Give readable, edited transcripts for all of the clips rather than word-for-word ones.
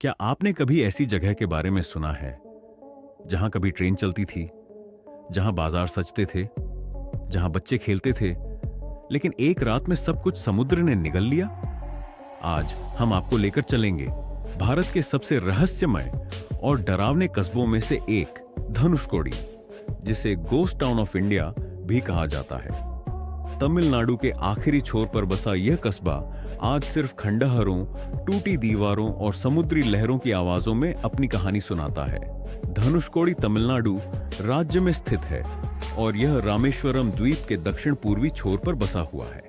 क्या आपने कभी ऐसी जगह के बारे में सुना है जहां कभी ट्रेन चलती थी, जहां बाजार सजते थे, जहां बच्चे खेलते थे, लेकिन एक रात में सब कुछ समुद्र ने निगल लिया? आज हम आपको लेकर चलेंगे भारत के सबसे रहस्यमय और डरावने कस्बों में से एक, धनुषकोडी, जिसे गोस्ट टाउन ऑफ इंडिया भी कहा जाता है। तमिलनाडु के आखिरी छोर पर बसा यह कस्बा आज सिर्फ खंडहरों, टूटी दीवारों और समुद्री लहरों की आवाजों में अपनी कहानी सुनाता है। धनुषकोडी तमिलनाडु राज्य में स्थित है और यह रामेश्वरम द्वीप के दक्षिण पूर्वी छोर पर बसा हुआ है।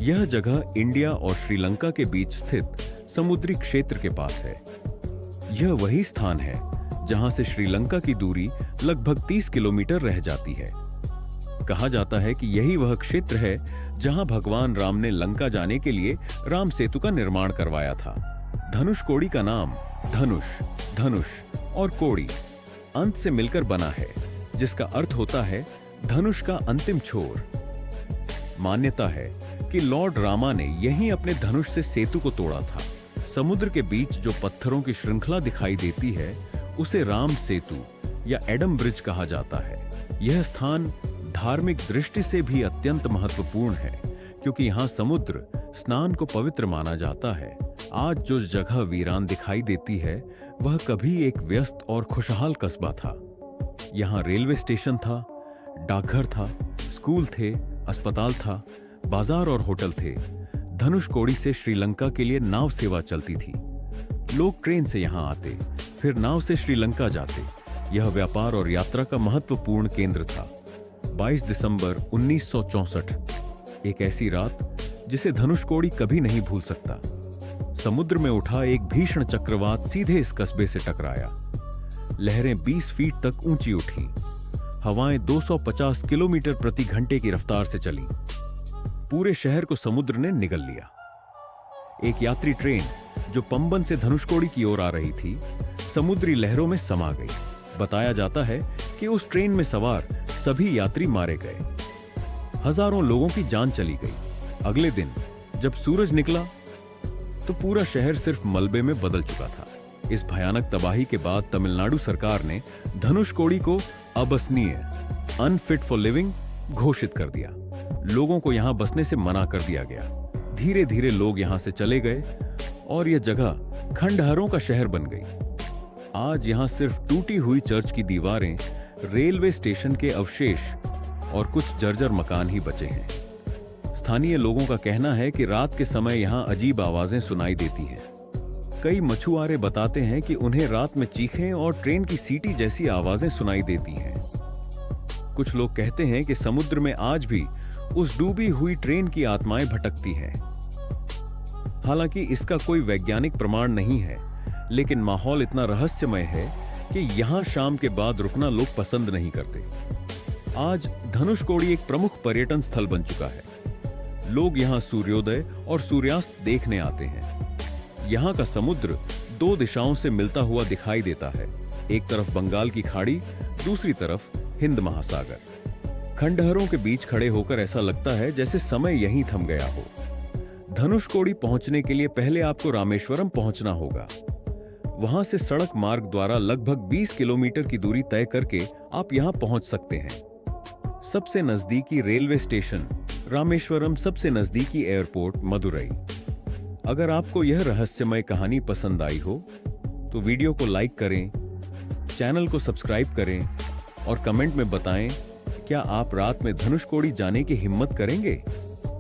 यह जगह इंडिया और श्रीलंका के बीच स्थित समुद्री क्षेत्र के पास है। यह वही स्थान है जहां से श्रीलंका की दूरी लगभग 30 किलोमीटर रह जाती है। कहा जाता है कि यही वह क्षेत्र है जहां भगवान राम ने लंका जाने के लिए राम सेतु का निर्माण करवाया था। धनुषकोडी का नाम धनुष, धनुष और कोडी अंत से मिलकर बना है, जिसका अर्थ होता है धनुष का अंतिम छोर। मान्यता है कि लॉर्ड रामा ने यहीं अपने धनुष से सेतु को तोड़ा था। समुद्र के बीच जो पत्थरों की श्रृंखला दिखाई देती है उसे राम सेतु या एडम ब्रिज कहा जाता है। यह स्थान धार्मिक दृष्टि से भी अत्यंत महत्वपूर्ण है, क्योंकि यहाँ समुद्र स्नान को पवित्र माना जाता है। आज जो जगह वीरान दिखाई देती है वह कभी एक व्यस्त और खुशहाल कस्बा था। यहाँ रेलवे स्टेशन था, डाकघर था, स्कूल थे, अस्पताल था, बाजार और होटल थे। धनुषकोडी से श्रीलंका के लिए नाव सेवा चलती थी। लोग ट्रेन से यहाँ आते, फिर नाव से श्रीलंका जाते। यह व्यापार और यात्रा का महत्वपूर्ण केंद्र था। 22 दिसंबर 1964, एक ऐसी रात जिसे धनुषकोडी कभी नहीं भूल सकता। समुद्र में उठा एक भीषण चक्रवात सीधे इस कस्बे से टकराया। लहरें 20 फीट तक ऊंची उठीं। हवाएं 250 किलोमीटर प्रति घंटे की रफ्तार से चलीं। पूरे शहर को समुद्र ने निगल लिया। एक यात्री ट्रेन जो पंबन से धनुषकोडी की ओर आ रही थी, समुद्री लहरों में समा गई। बताया जाता है कि उस ट्रेन में सवार सभी यात्री मारे गए। हजारों लोगों की जान चली गई। अगले दिन जब सूरज निकला तो पूरा शहर सिर्फ मलबे में बदल चुका था। इस भयानक तबाही के बाद तमिलनाडु सरकार ने धनुषकोडी को अबसनीय, अनफिट फॉर लिविंग घोषित कर दिया। लोगों को यहां बसने से मना कर दिया गया। धीरे धीरे लोग यहां से चले गए और यह जगह खंडहरों का शहर बन गई। आज यहां सिर्फ टूटी हुई चर्च की दीवारें, रेलवे स्टेशन के अवशेष और कुछ जर्जर मकान ही बचे हैं। स्थानीय लोगों का कहना है कि रात के समय यहां अजीब आवाजें सुनाई देती हैं। कई मछुआरे बताते हैं कि उन्हें रात में चीखें और ट्रेन की सीटी जैसी आवाजें सुनाई देती हैं। कुछ लोग कहते हैं कि समुद्र में आज भी उस डूबी हुई ट्रेन की आत्माएं भटकती हैं। हालांकि इसका कोई वैज्ञानिक प्रमाण नहीं है, लेकिन माहौल इतना रहस्यमय है कि यहां शाम के बाद रुकना लोग पसंद नहीं करते। आज धनुषकोडी एक प्रमुख पर्यटन स्थल बन चुका है। लोग यहां सूर्योदय और सूर्यास्त देखने आते हैं। यहां का समुद्र 2 दिशाओं से मिलता हुआ दिखाई देता है। एक तरफ बंगाल की खाड़ी, दूसरी तरफ हिंद महासागर। खंडहरों के बीच खड़े होकर ऐसा लगता है जैसे समय यहीं थम गया हो। धनुषकोडी पहुंचने के लिए पहले आपको रामेश्वरम पहुंचना होगा। वहां से सड़क मार्ग द्वारा लगभग 20 किलोमीटर की दूरी तय करके आप यहां पहुंच सकते हैं। सबसे नजदीकी रेलवे स्टेशन रामेश्वरम, सबसे नजदीकी एयरपोर्ट मदुरई। अगर आपको यह रहस्यमय कहानी पसंद आई हो तो वीडियो को लाइक करें, चैनल को सब्सक्राइब करें और कमेंट में बताएं क्या आप रात में धनुषकोडी जाने की हिम्मत करेंगे।